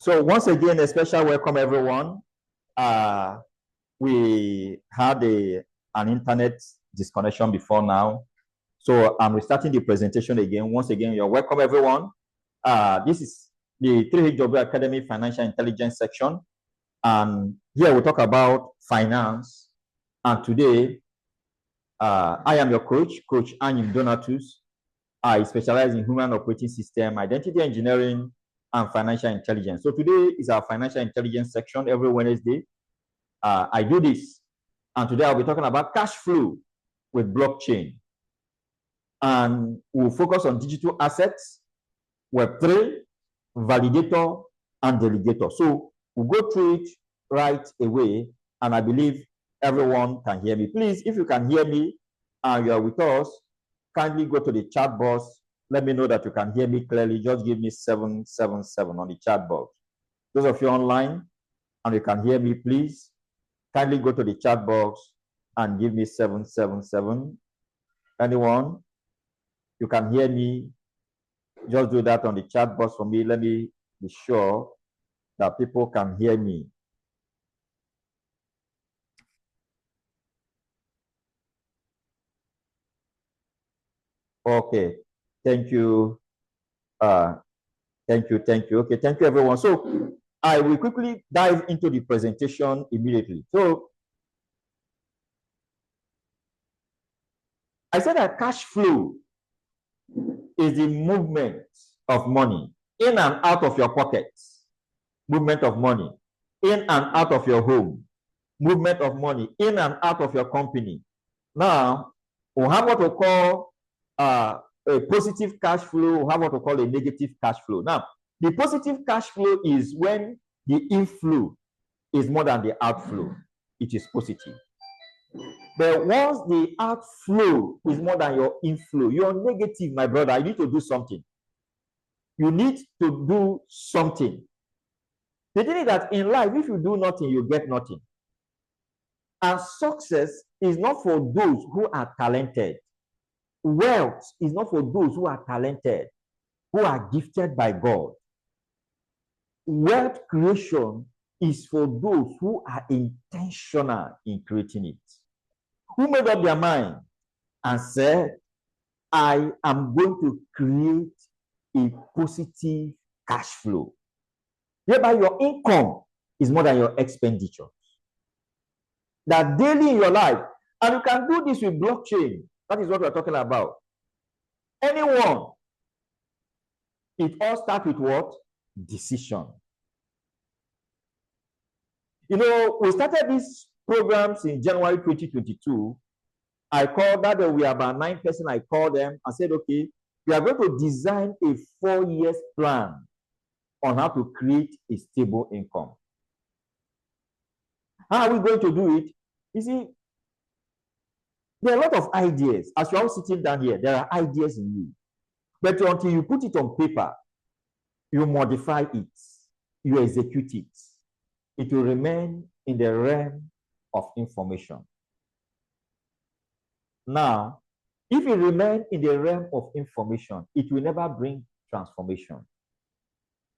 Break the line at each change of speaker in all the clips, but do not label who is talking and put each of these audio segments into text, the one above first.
So once again, a special welcome, everyone. We had an internet disconnection before now. So I'm restarting the presentation again. Once again, you're welcome, everyone. This is the 3HW Academy Financial Intelligence section. And here we'll talk about finance. And today, I am your coach, Coach Anyim Donatus. I specialize in human operating system, identity engineering, and financial intelligence. So today is our financial intelligence section every Wednesday. I do this. And today I'll be talking about cash flow with blockchain. And we'll focus on digital assets, Web3, Validator, and Delegator. So we'll go through it right away. And I believe everyone can hear me. Please, if you can hear me and you're with us, kindly go to the chat box. Let me know that you can hear me clearly. Just give me 777 on the chat box. Those of you online and you can hear me, please kindly go to the chat box and give me 777. Anyone? You can hear me. Just do that on the chat box for me. Let me be sure that people can hear me. Okay. Thank you. Thank you. Okay, thank you, everyone. So I will quickly dive into the presentation immediately. So I said that cash flow is the movement of money in and out of your pockets, movement of money in and out of your home, movement of money in and out of your company. Now, we have what we call a positive cash flow, we have what we call a negative cash flow. Now, the positive cash flow is when the inflow is more than the outflow. It is positive. But once the outflow is more than your inflow, you're negative, my brother. You need to do something. You need to do something. The thing is that in life, if you do nothing, you get nothing. And success is not for those who are talented. Wealth is not for those who are talented, who are gifted by God. Wealth creation is for those who are intentional in creating it. Who made up their mind and said, I am going to create a positive cash flow. Whereby your income is more than your expenditure. That daily in your life, and you can do this with blockchain. That is what we're talking about. Anyone, it all starts with what? Decision. You know, we started these programs in January 2022. I called that we are about 9 persons. I called them and said, okay, we are going to design a 4-year plan on how to create a stable income. How are we going to do it? You see, there are a lot of ideas. As you're all sitting down here, there are ideas in you. But until you put it on paper, you modify it, you execute it, it will remain in the realm of information. Now, if it remains in the realm of information, it will never bring transformation.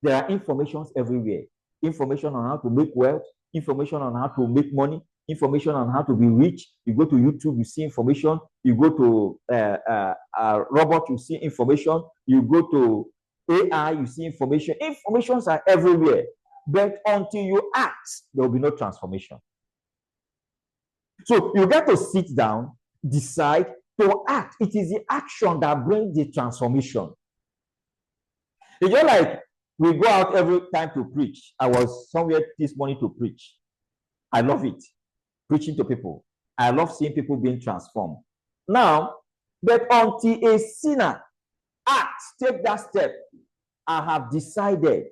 There are informations everywhere. Information on how to make wealth, information on how to make money, information on how to be rich. You go to YouTube, you see information. You go to robot, you see information. You go to AI, you see information. Informations are everywhere. But until you act, there will be no transformation. So you got to sit down, decide to act. It is the action that brings the transformation. It's just like we go out every time to preach. I was somewhere this morning to preach. I love it. Preaching to people. I love seeing people being transformed. Now, but until a sinner acts, take that step, I have decided,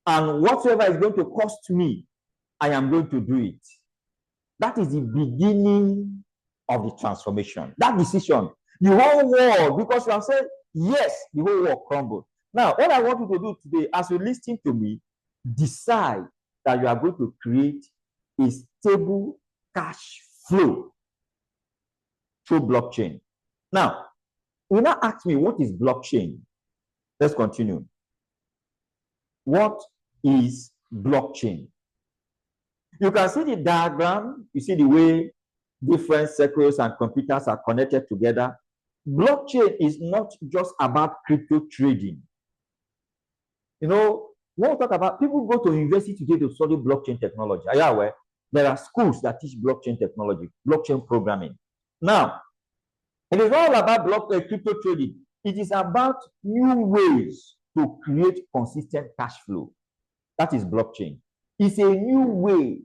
and whatsoever is going to cost me, I am going to do it. That is the beginning of the transformation. That decision, the whole world, because you have said, yes, the whole world crumbled. Now, what I want you to do today, as you listen to me, decide that you are going to create a stable cash flow through blockchain. Now, you now ask me, what is blockchain? Let's continue. what is blockchain? You can see the diagram. You see the way different circuits and computers are connected together. Blockchain is not just about crypto trading. You know, when we talk about, people go to university today to study blockchain technology. Are you aware? There are schools that teach blockchain technology, blockchain programming. Now, it is all about crypto trading. It is about new ways to create consistent cash flow. That is blockchain. It's a new way,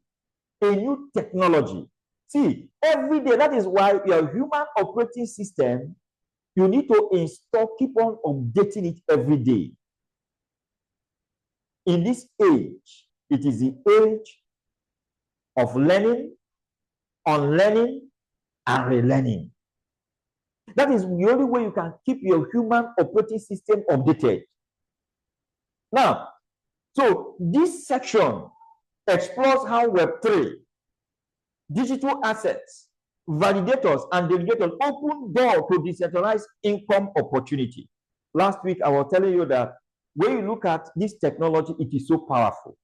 a new technology. See, every day, that is why your human operating system, you need to install, keep on updating it every day. In this age, it is the age of learning, unlearning, and relearning. That is the only way you can keep your human operating system updated. Now, so this section explores how Web3, digital assets, validators, and delegators open doors to decentralized income opportunity. Last week, I was telling you that when you look at this technology, it is so powerful.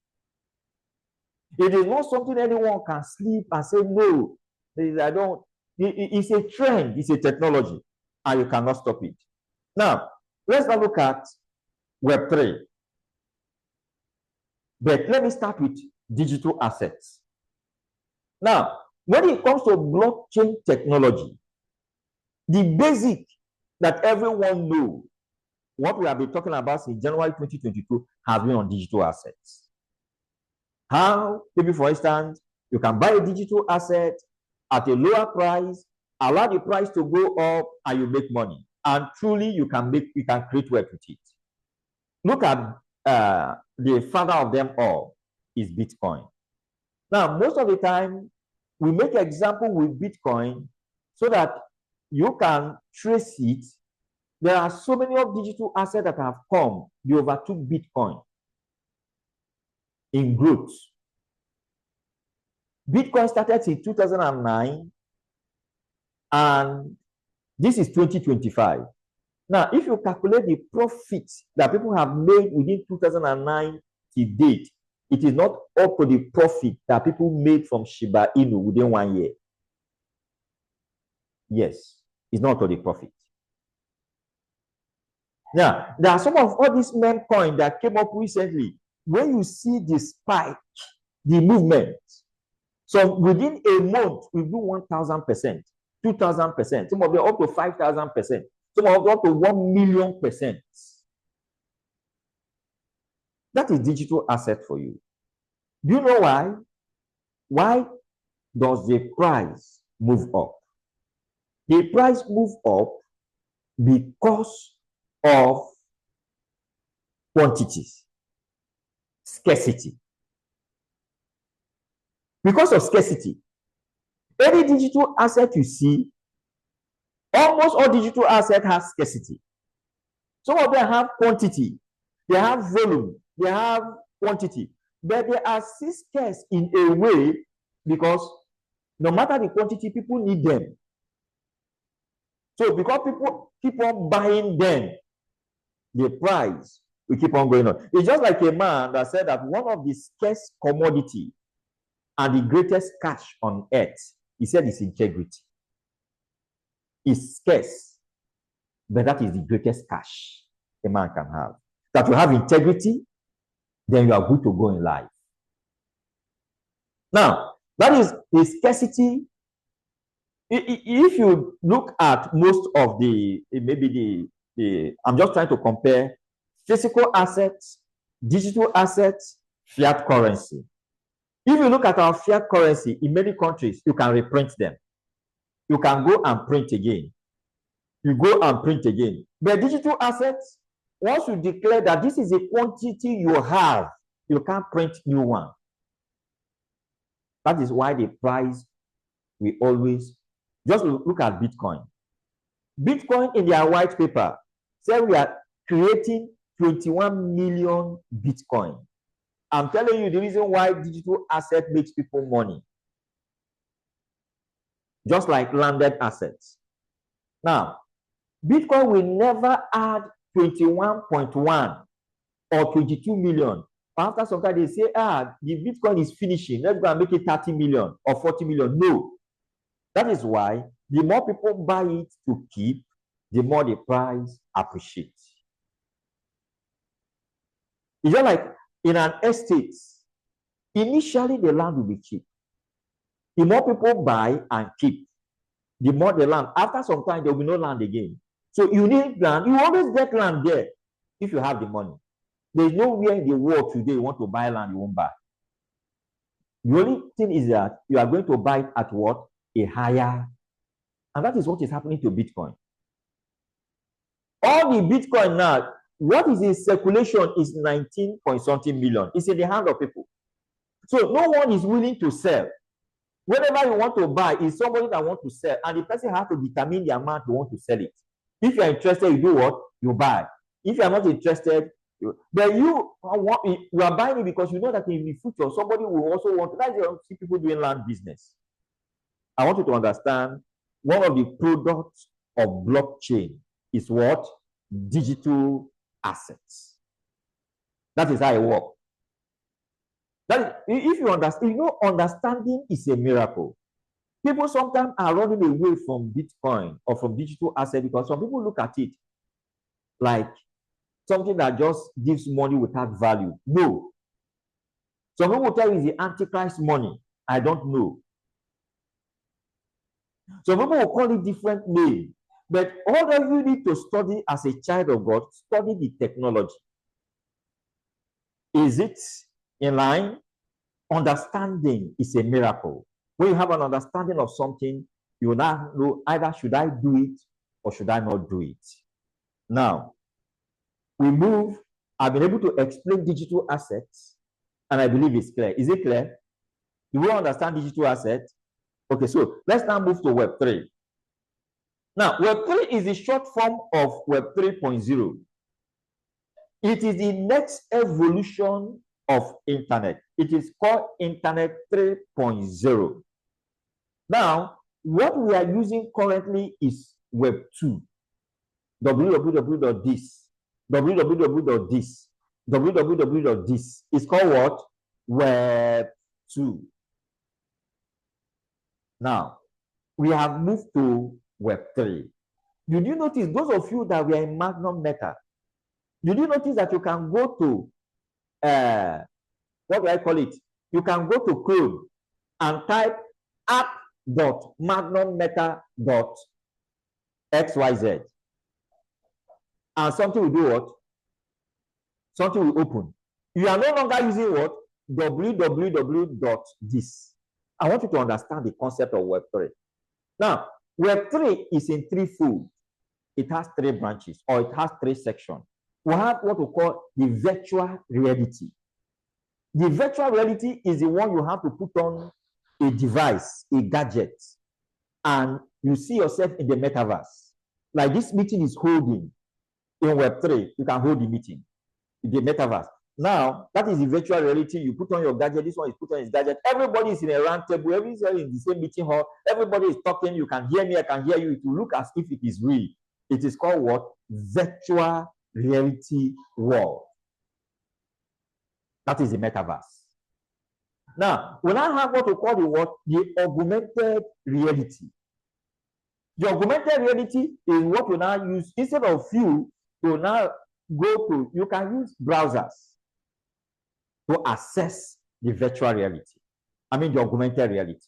It is not something anyone can sleep and say, no, I don't. It's a trend, it's a technology, and you cannot stop it. Now, let's now look at Web3. But let me start with digital assets. Now, when it comes to blockchain technology, the basic that everyone knows, what we have been talking about since January 2022 has been on digital assets. How, maybe for instance, you can buy a digital asset at a lower price, allow the price to go up, and you make money. And truly, you can create wealth with it. Look at the father of them all is Bitcoin. Now, most of the time, we make example with Bitcoin so that you can trace it. There are so many of digital assets that have come. They overtook Bitcoin in growth. Bitcoin started in 2009, and this is 2025. Now, if you calculate the profit that people have made within 2009 to date, it is not up to the profit that people made from Shiba Inu within 1 year. Yes, it's not to the profit. Now, there are some of all these meme coins that came up recently. When you see the spike, the movement, so within a month, we do 1,000%, 2,000%, some of them up to 5,000%, some of them up to 1,000,000%. That is digital asset for you. Do you know why? Why does the price move up? The price move up because of quantities, scarcity. Because of scarcity, any digital asset you see, almost all digital assets have scarcity. Some of them have quantity, they have volume, they have quantity, but they are still scarce in a way because no matter the quantity, people need them. So because people keep on buying them, the price will keep on going on. It's just like a man that said that one of the scarce commodity and the greatest cash on earth, he said, is integrity. It's scarce, but that is the greatest cash a man can have. That you have integrity, then you are good to go in life. Now, that is the scarcity. If you look at most of maybe I'm just trying to compare physical assets, digital assets, fiat currency. If you look at our fiat currency in many countries, you can reprint them. You can go and print again. You go and print again. But digital assets, once you declare that this is a quantity you have, you can't print new one. That is why the price we always just look at Bitcoin. Bitcoin in their white paper say we are creating 21 million Bitcoin. I'm telling you the reason why digital asset makes people money. Just like landed assets. Now, Bitcoin will never add 21.1 or 22 million. After some time, they say, the Bitcoin is finishing. Let's go and make it 30 million or 40 million. No. That is why the more people buy it to keep, the more the price appreciates. It's just like in an estate, initially the land will be cheap. The more people buy and keep, the more the land. After some time, there will be no land again. So you need land. You always get land there if you have the money. There's nowhere in the world today you want to buy land, you won't buy. The only thing is that you are going to buy it at what? A higher. And that is what is happening to Bitcoin. All the Bitcoin now, what is in circulation is 19 point something million. It's in the hand of people. So no one is willing to sell. Whenever you want to buy, is somebody that wants to sell, and the person has to determine the amount you want to sell it. If you are interested, you do what? You buy. If you are not interested, but you are buying it because you know that in the future, somebody will also want to. That's why you see people doing land business. I want you to understand, one of the products of blockchain is what? Digital assets. That is how it works. If you understand, understanding is a miracle. People sometimes are running away from Bitcoin or from digital assets because some people look at it like something that just gives money without value. No. Some people will tell you it's the Antichrist money. I don't know. Some people will call it different names. But all that you need to study as a child of God, study the technology. Is it in line? Understanding is a miracle. When you have an understanding of something, you will now know either should I do it or should I not do it. Now, we move. I've been able to explain digital assets, and I believe it's clear. Is it clear? Do we understand digital assets? Okay, so let's now move to Web3. Now, Web3 is the short form of Web 3.0. It is the next evolution of Internet. It is called Internet 3.0. Now, what we are using currently is Web 2. www.this, www.this, www.this. It's called what? Web 2. Now, we have moved to Web 3. Did you notice, those of you that were in Magnum Meta, did you notice that you can go to, what do I call it? You can go to Chrome and type app.magnummeta.xyz. And something will do what? Something will open. You are no longer using what? www.this. I want you to understand the concept of Web3. Now, Web3 is in threefold. It has 3 branches, or it has 3 sections. We have what we call the virtual reality. The virtual reality is the one you have to put on a device, a gadget, and you see yourself in the metaverse. Like this meeting is holding in Web3, you can hold the meeting in the metaverse. Now, that is the virtual reality. You put on your gadget, this one is put on his gadget. Everybody is in a round table, everybody is in the same meeting hall, everybody is talking, you can hear me, I can hear you. It will look as if it is real. It is called what? Virtual reality world. That is the metaverse. Now, we now have what we call the what? The augmented reality. The augmented reality is what you now use. Instead of you now go to, you can use browsers to access the virtual reality. I mean the augmented reality.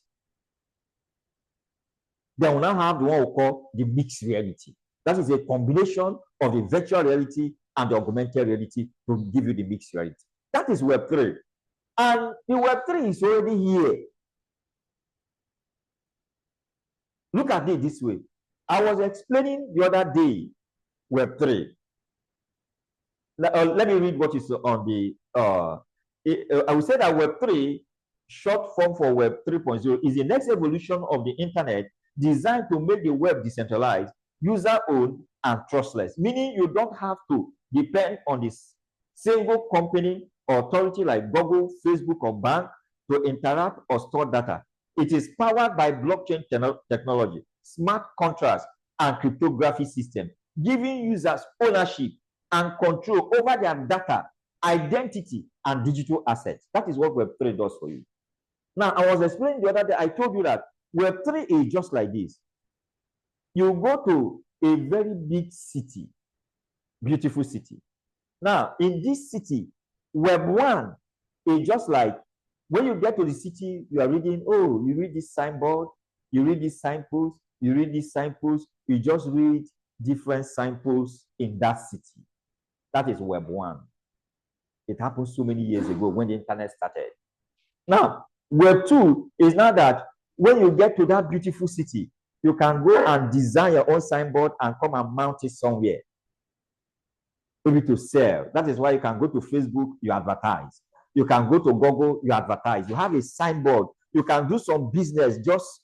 Then we now have the one we call the mixed reality. That is a combination of the virtual reality and the augmented reality to give you the mixed reality. That is Web 3. And the Web 3 is already here. Look at it this way. I was explaining the other day Web 3. Let me read what is on the, I would say that Web 3, short form for Web 3.0, is the next evolution of the internet designed to make the web decentralized, user-owned, and trustless, meaning you don't have to depend on this single company or authority like Google, Facebook, or bank to interact or store data. It is powered by blockchain technology, smart contracts, and cryptography system, giving users ownership and control over their data identity, and digital assets. That is what Web3 does for you. Now, I was explaining the other day, I told you that Web3 is just like this. You go to a very big city, beautiful city. Now, in this city, Web1 is just like when you get to the city, you are reading, oh, you read this signboard, you read these signposts, you read these signposts, you just read different signposts in that city. That is Web1. It happened so many years ago when the internet started. Now, Web2 is now that when you get to that beautiful city, you can go and design your own signboard and come and mount it somewhere. Maybe to sell. That is why you can go to Facebook, you advertise. You can go to Google, you advertise. You have a signboard. You can do some business, just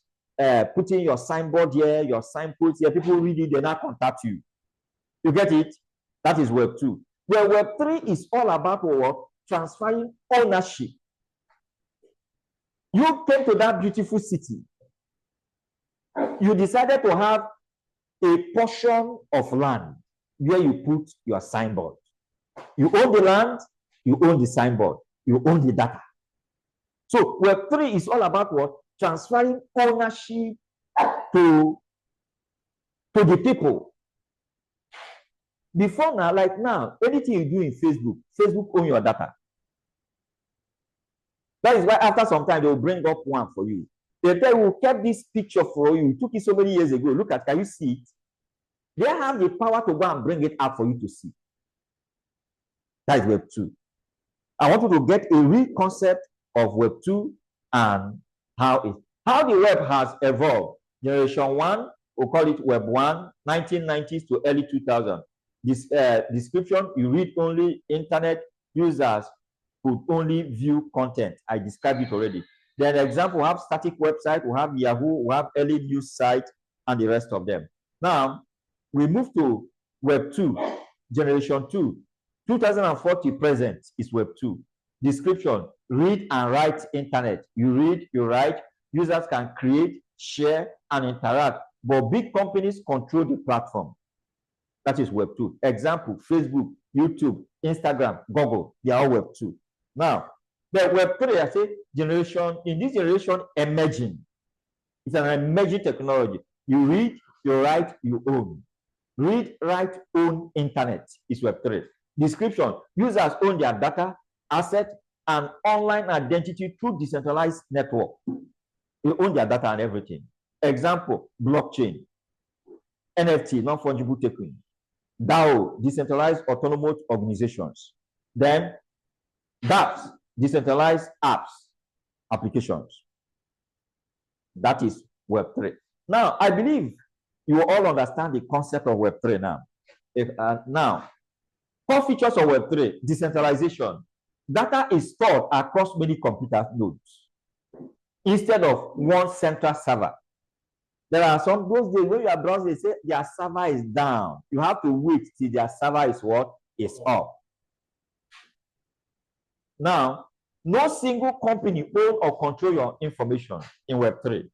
putting your signboard here, your signpost here. People read it, they now contact you. You get it? That is Web2. Well, Web3 is all about what? Transferring ownership. You came to that beautiful city. You decided to have a portion of land where you put your signboard. You own the land, you own the signboard, you own the data. So Web3 is all about what? Transferring ownership to the people. Before now, like now, anything you do in Facebook, Facebook owns your data. That is why after some time, they will bring up one for you. They tell you, we kept this picture for you. We took it so many years ago. Look at, can you see it? They have the power to go and bring it up for you to see. That is Web2. I want you to get a real concept of Web2 and how the web has evolved. Generation 1, we'll call it Web 1, 1990s to early 2000. This description, you read only internet users could only view content. I described it already. Then example, we have static website, we have Yahoo, we have early news site, and the rest of them. Now, we move to Web 2, Generation 2. 2004 to present is Web 2. Description, read and write internet. You read, you write, users can create, share, and interact, but big companies control the platform. That is Web 2. Example, Facebook, YouTube, Instagram, Google, they are all Web 2. Now, the Web 3, I say, in this generation, emerging. It's an emerging technology. You read, you write, you own. Read, write, own internet is Web 3. Description, users own their data, asset, and online identity through decentralized network. They own their data and everything. Example, blockchain, NFT, non-fungible token, DAO, decentralized autonomous organizations. Then dApps, decentralized apps, applications. That is Web3. Now, I believe you all understand the concept of Web3 now. Now, core features of Web3, decentralization. Data is stored across many computer nodes instead of one central server. There are some those days when you are browsing, they say their server is down. You have to wait till their server is what? Is up. Now, no single company own or control your information in Web3.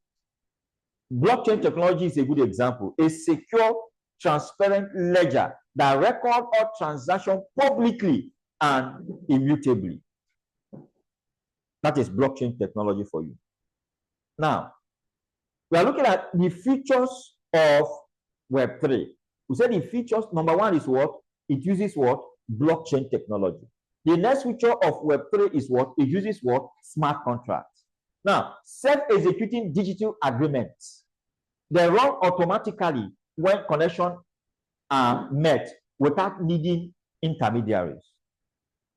Blockchain technology is a good example. A secure, transparent ledger that records all transactions publicly and immutably. That is blockchain technology for you. Now, we are looking at the features of Web3. We said the features, number one is what? It uses what? Blockchain technology. The next feature of Web3 is what? It uses what? Smart contracts. Now, self-executing digital agreements. They run automatically when connections are met without needing intermediaries.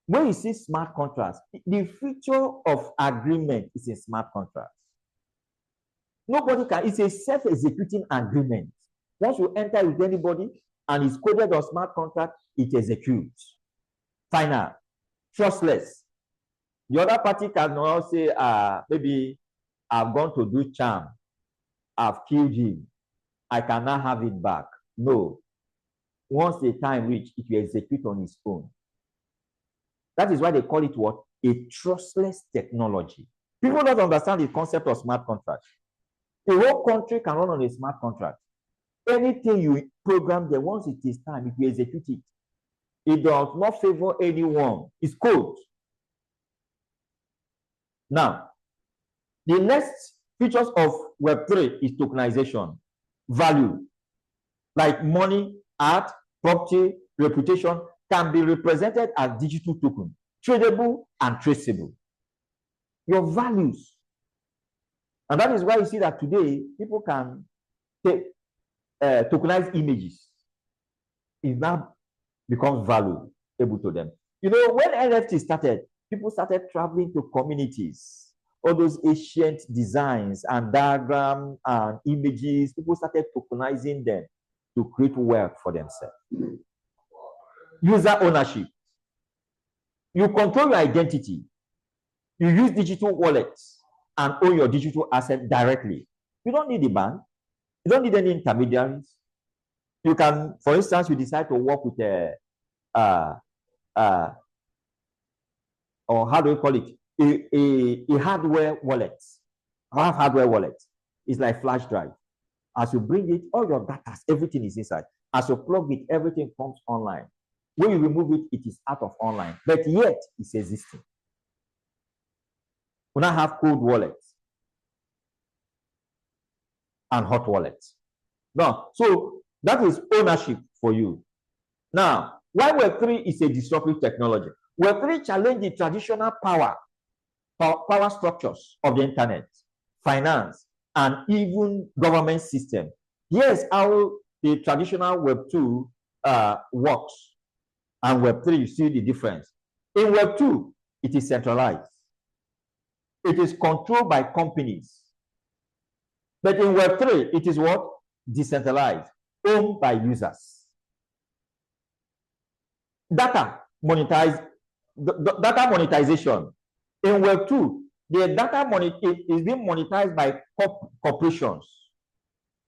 When you see smart contracts, the feature of agreement is a smart contract. Nobody can, it's a self-executing agreement. Once you enter with anybody and it's coded on smart contract, it executes. Final, trustless. The other party can now say, maybe I've gone to do charm, I've killed him, I cannot have it back. No. Once the time reaches, it will execute on its own. That is why they call it what? A trustless technology. People don't understand the concept of smart contract. The whole country can run on a smart contract. Anything you program there, once it is time, it will execute it. It does not favor anyone. It's code. Now, the next features of Web3 is tokenization, value, like money, art, property, reputation can be represented as digital token, tradable and traceable. Your values. And that is why you see that today people can take tokenize images. It now becomes valuable to them. You know, when NFT started, people started traveling to communities. All those ancient designs and diagrams and images, people started tokenizing them to create wealth for themselves. User ownership. You control your identity. You use digital wallets and own your digital asset directly. You don't need a bank. You don't need any intermediaries. You can, for instance, you decide to work with or how do you call it? A hardware wallet. Our hardware wallet is like flash drive. As you bring it, all your data, everything is inside. As you plug it, everything comes online. When you remove it, it is out of online. But yet, it's existing. We now have cold wallets and hot wallets. Now, so that is ownership for you. Now, why Web3 is a disruptive technology? Web3 challenge the traditional power structures of the internet, finance, and even government system. Here's how the traditional Web2 works, and Web3, you see the difference. In Web2, it is centralized. It is controlled by companies. But in Web3, it is what? Decentralized, owned by users. Data monetization. In Web2, the data is being monetized by corporations.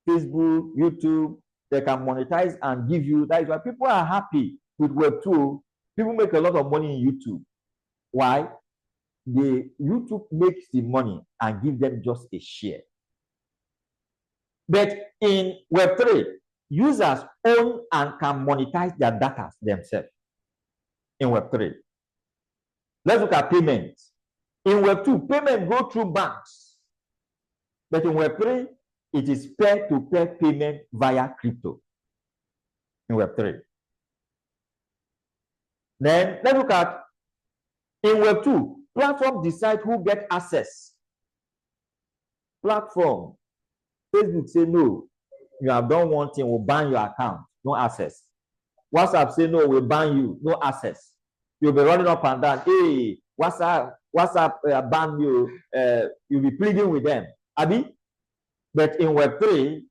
Facebook, YouTube, they can monetize and give you. That is why people are happy with Web2. People make a lot of money in YouTube. Why? The YouTube makes the money and give them just a share. But in Web3, users own and can monetize their data themselves. In Web3, let's look at payments. In Web2, payment go through banks. But in Web3, it is peer-to-peer payment via crypto. In Web3. Then let's look at in Web2, platform decide who get access. Platform. Facebook say no, you have done one thing, we'll ban your account, no access. WhatsApp say no, we'll ban you, no access. You'll be running up and down. Hey, WhatsApp ban you. You'll be pleading with them. Abi? But in Web3,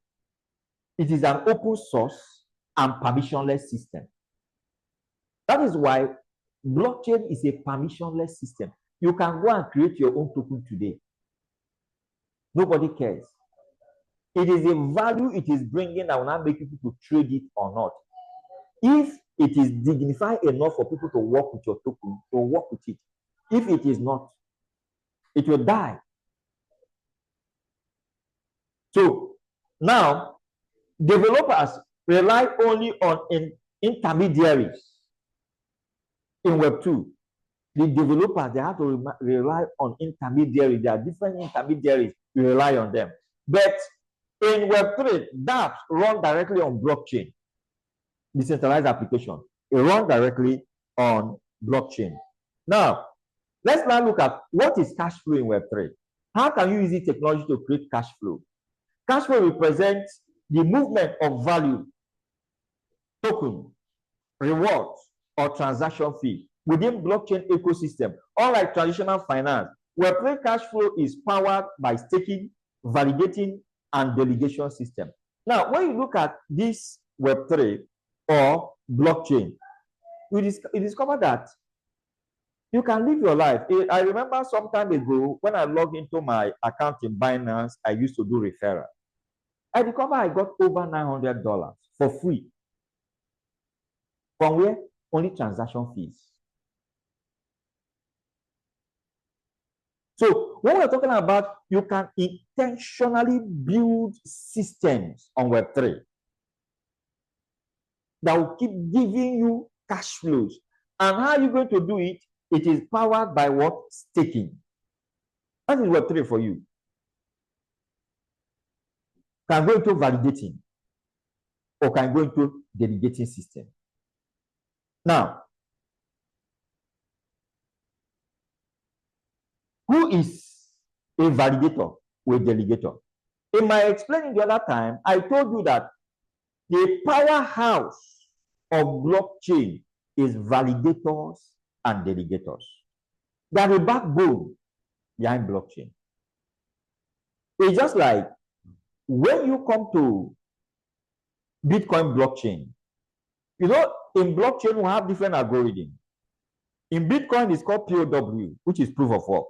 it is an open source and permissionless system. That is why blockchain is a permissionless system. You can go and create your own token today. Nobody cares. It is a value it is bringing that will not make people to trade it or not. If it is dignified enough for people to work with your token, to work with it. If it is not, it will die. So now, developers rely only on intermediaries in Web2. The developers, they have to rely on intermediaries. There are different intermediaries, you rely on them. But in Web3, dApps run directly on blockchain. Decentralized application. It runs directly on blockchain. Now, let's now look at what is cash flow in Web3. How can you use the technology to create cash flow? Cash flow represents the movement of value, token, rewards, or transaction fee within blockchain ecosystem. Unlike traditional finance, Web3 cash flow is powered by staking, validating, and delegation system. Now, when you look at this Web3 or blockchain, you discover that you can live your life. I remember some time ago when I logged into my account in Binance, I used to do referral. I discovered I got over $900 for free. From where? Only transaction fees. So when we're talking about you can intentionally build systems on Web3 that will keep giving you cash flows. And how are you going to do it? It is powered by what? Staking. That is Web3 for you. Can go into validating or can go into delegating system. Now, who is a validator or a delegator? In my explaining the other time, I told you that the powerhouse of blockchain is validators and delegators. They are the backbone behind blockchain. It's just like when you come to Bitcoin blockchain, you know, in blockchain, we have different algorithms. In Bitcoin, it's called POW, which is proof of work.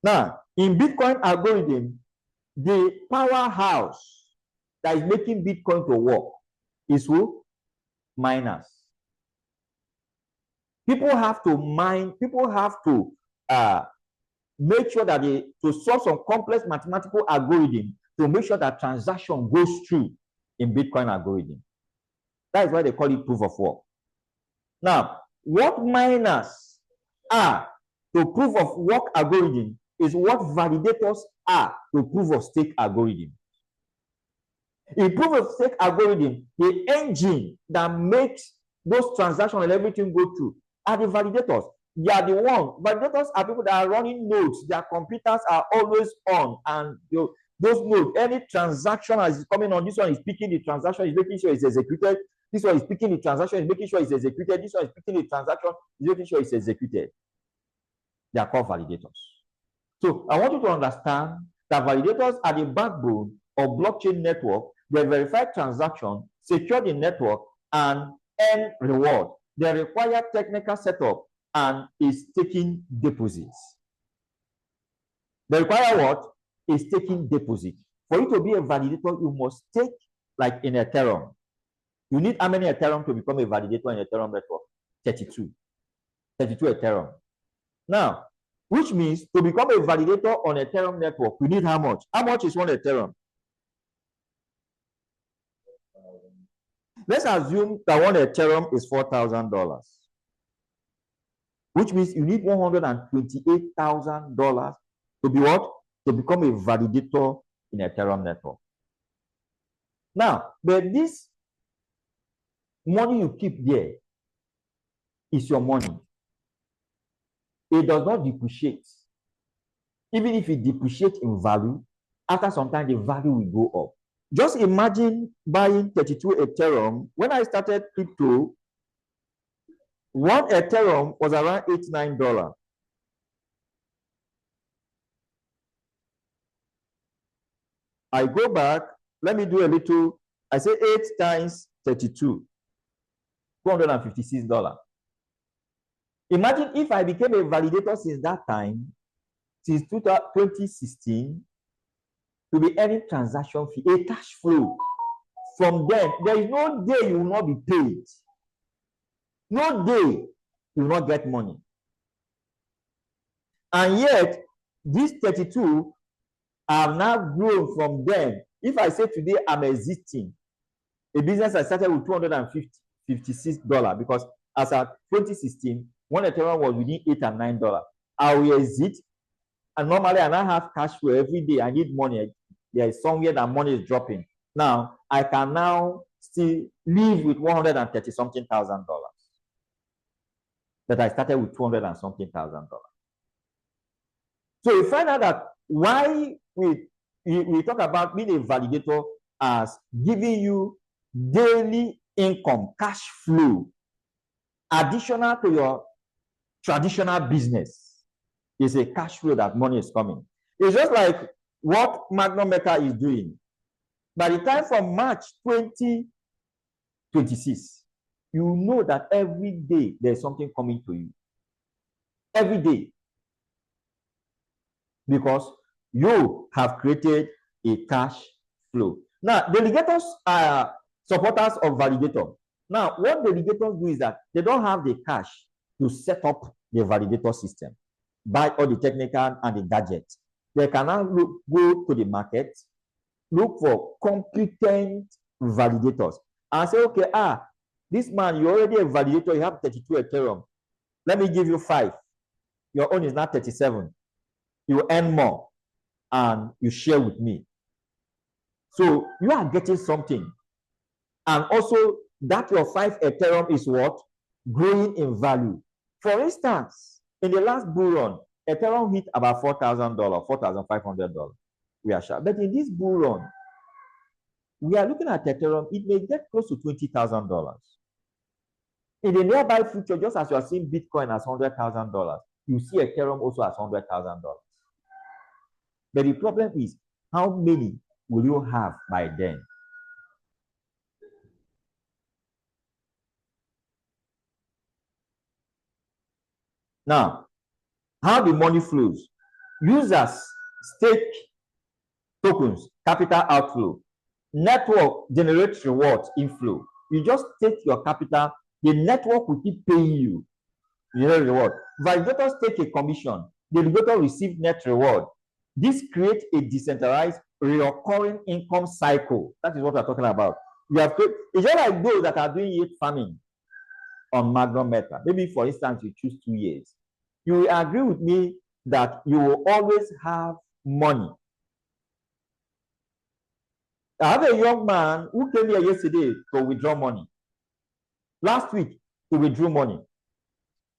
Now, in Bitcoin algorithm, the powerhouse that is making Bitcoin to work is who? Miners. People have to mine, people have to make sure that to solve some complex mathematical algorithm to make sure that transaction goes through in Bitcoin algorithm. That is why they call it proof of work. Now, what miners are to proof of work algorithm is what validators are to proof of stake algorithm. In proof of stake algorithm, the engine that makes those transactions and everything go through are the validators. They are the ones. Validators are people that are running nodes. Their computers are always on, and those nodes, any transaction as is coming on, this one is picking the transaction, is making sure it's executed. This one is picking the transaction, is making sure it's executed. This one is picking the transaction, is making sure it's executed. They are called validators. So I want you to understand that validators are the backbone of blockchain network. They verify transaction, secure the network, and earn reward. They require technical setup and is taking deposits. They require what? Is taking deposit. For you to be a validator, you must take, like in Ethereum. You need how many Ethereum to become a validator in Ethereum network? 32. 32 Ethereum. Now, which means to become a validator on Ethereum network, you need how much? How much is one Ethereum? Let's assume that one Ethereum is $4,000, which means you need $128,000 to be what? To become a validator in Ethereum network. Now, but this money you keep there is your money. It does not depreciate. Even if it depreciates in value, after some time, the value will go up. Just imagine buying 32 Ethereum. When I started crypto, one Ethereum was around $89. I go back, let me do a little, I say 8 times 32, $256. Imagine if I became a validator since that time, since 2016, to be any transaction fee, a cash flow. From then, there is no day you will not be paid. No day you will not get money. And yet, these 32 have now grown from then. If I say today I'm existing, a business I started with $256 because as at 2016, one Ethereum was within $8 and $9. I will exit, and normally I now have cash flow every day. I need money. There is somewhere that money is dropping. Now I can now still live with $130 something thousand. But I started with $200 and something thousand. So you find out that why we talk about being a validator as giving you daily income, cash flow, additional to your traditional business. Is a cash flow that money is coming. It's just like what Magnum Maker is doing. By the time from March 2026, you know that every day there's something coming to you. Every day. Because you have created a cash flow. Now, delegators are supporters of validator. Now, what delegators do is that they don't have the cash to set up the validator system, buy all the technical and the gadgets. They can now go to the market, look for competent validators, and say, okay, This man, you're already a validator, you have 32 Ethereum. Let me give you 5. Your own is now 37. You earn more and you share with me. So you are getting something. And also, that your 5 Ethereum is what? Growing in value. For instance, in the last bull run, Ethereum hit about $4,000, $4,500. We are sure. But in this bull run, we are looking at Ethereum, it may get close to $20,000. In the nearby future, just as you are seeing Bitcoin as $100,000, you see Ethereum also as $100,000. But the problem is, how many will you have by then? Now, how the money flows? Users stake tokens, capital outflow. Network generates rewards inflow. You just take your capital, the network will keep paying you. You know, reward. Validators take a commission. The delegator receives net reward. This creates a decentralized, recurring income cycle. That is what we're talking about. You have to, it's just like those that are doing yield farming on Magnum Meta. Maybe, for instance, you choose 2 years. You will agree with me that you will always have money. I have a young man who came here yesterday to withdraw money. Last week, to withdraw money.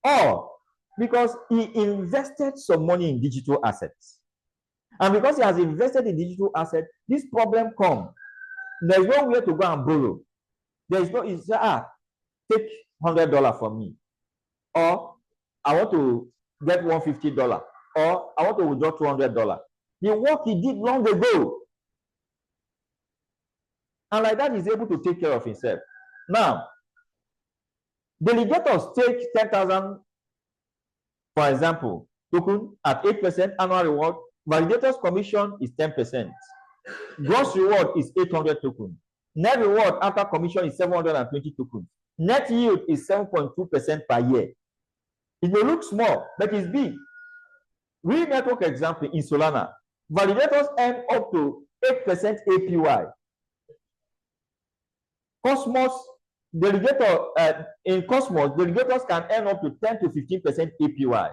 Or because he invested some money in digital assets. And because he has invested in digital assets, this problem comes. There's nowhere to go and borrow. There is no, it's, take $100 from me. Or I want to get $150. Or I want to withdraw $200. The work he did long ago. And like that, he's able to take care of himself. Now, delegators take 10,000, for example, token at 8% annual reward. Validators commission is 10%. Gross reward is 800 tokens. Net reward after commission is 720 tokens. Net yield is 7.2% per year. It may look small, but it's big. Real network example in Solana, validators earn up to 8% APY. Cosmos, in Cosmos, delegators can earn up to 10 to 15% APY.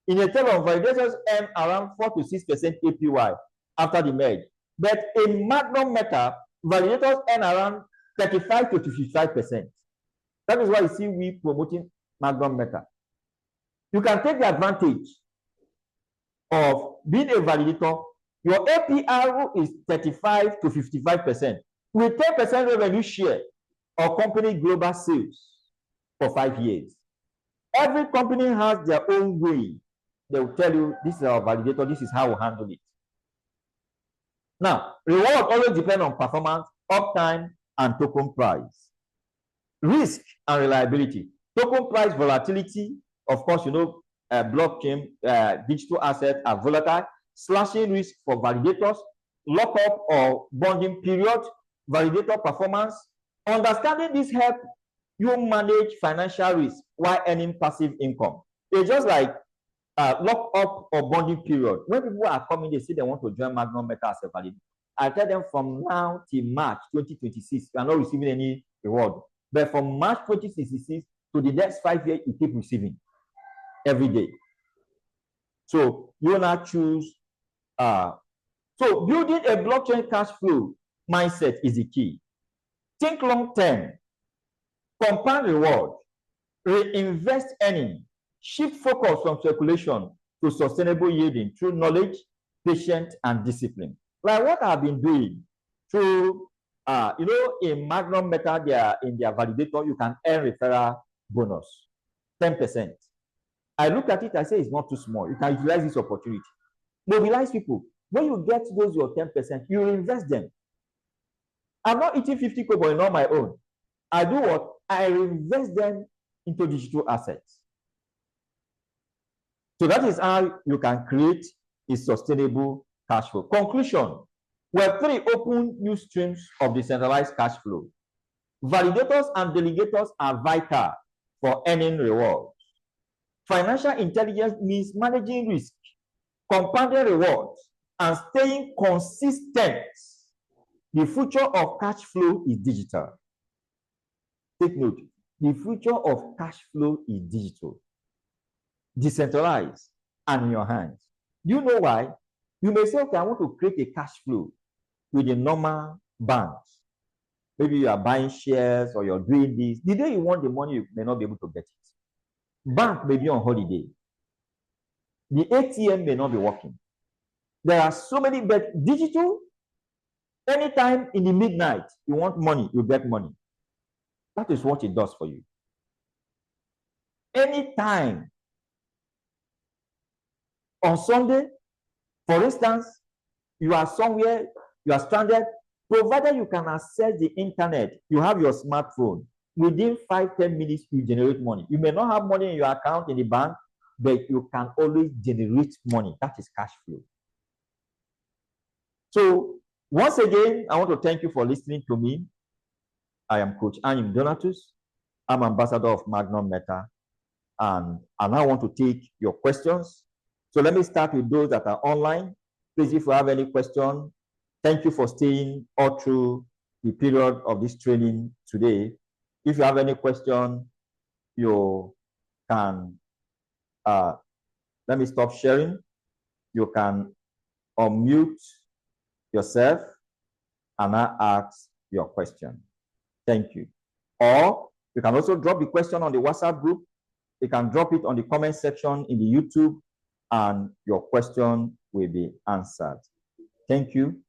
In Ethereum, validators earn around 4 to 6% APY after the merge. But in Magnum Meta, validators earn around 35 to 55%. That is why you see we promoting Magnum Meta. You can take the advantage of being a validator. Your APR is 35 to 55% with 10% revenue share or company global sales for 5 years. Every company has their own way. They will tell you, this is our validator, this is how we handle it. Now, reward always depends on performance, uptime, and token price. Risk and reliability. Token price volatility, of course, you know, blockchain, digital assets are volatile. Slashing risk for validators, lockup or bonding period, validator performance. Understanding this help you manage financial risk while earning passive income. It's just like lock up or bonding period. When people are coming, they say they want to join Magnum Meta as a validator. I tell them from now till March 2026, you are not receiving any reward. But from March 2066 to the next 5 years, you keep receiving every day. So you now choose. So building a blockchain cash flow mindset is the key. Think long term, compound reward, reinvest earning, shift focus from speculation to sustainable yielding through knowledge, patience, and discipline. Like what I've been doing through, you know, in Magnum Meta, in their validator, you can earn referral bonus, 10%. I look at it, I say it's not too small. You can utilize this opportunity. Mobilize people. When you get those your 10%, you invest them. I'm not eating 50 kobo on my own. I do what? I invest them into digital assets. So that is how you can create a sustainable cash flow. Conclusion: Web3 open new streams of decentralized cash flow. Validators and delegators are vital for earning rewards. Financial intelligence means managing risk, compounding rewards, and staying consistent. The future of cash flow is digital. Take note. The future of cash flow is digital, decentralized, and in your hands. You know why? You may say, okay, I want to create a cash flow with the normal banks. Maybe you are buying shares or you're doing this. The day you want the money, you may not be able to get it. Bank may be on holiday. The ATM may not be working. There are so many, but digital, anytime in the midnight, you want money, you get money. That is what it does for you. Anytime. On Sunday, for instance, you are somewhere, you are stranded, provided you can access the internet, you have your smartphone, within 5-10 minutes, you generate money. You may not have money in your account in the bank, but you can always generate money. That is cash flow. So once again, I want to thank you for listening to me. I am Coach Anyim Donatus. I'm ambassador of Magnum Meta, and I now want to take your questions. So let me start with those that are online. Please, if you have any question, thank you for staying all through the period of this training today. If you have any question, you can, let me stop sharing. You can unmute yourself and now ask your question. Thank you. Or you can also drop the question on the WhatsApp group. You can drop it on the comment section in the YouTube, and your question will be answered. Thank you.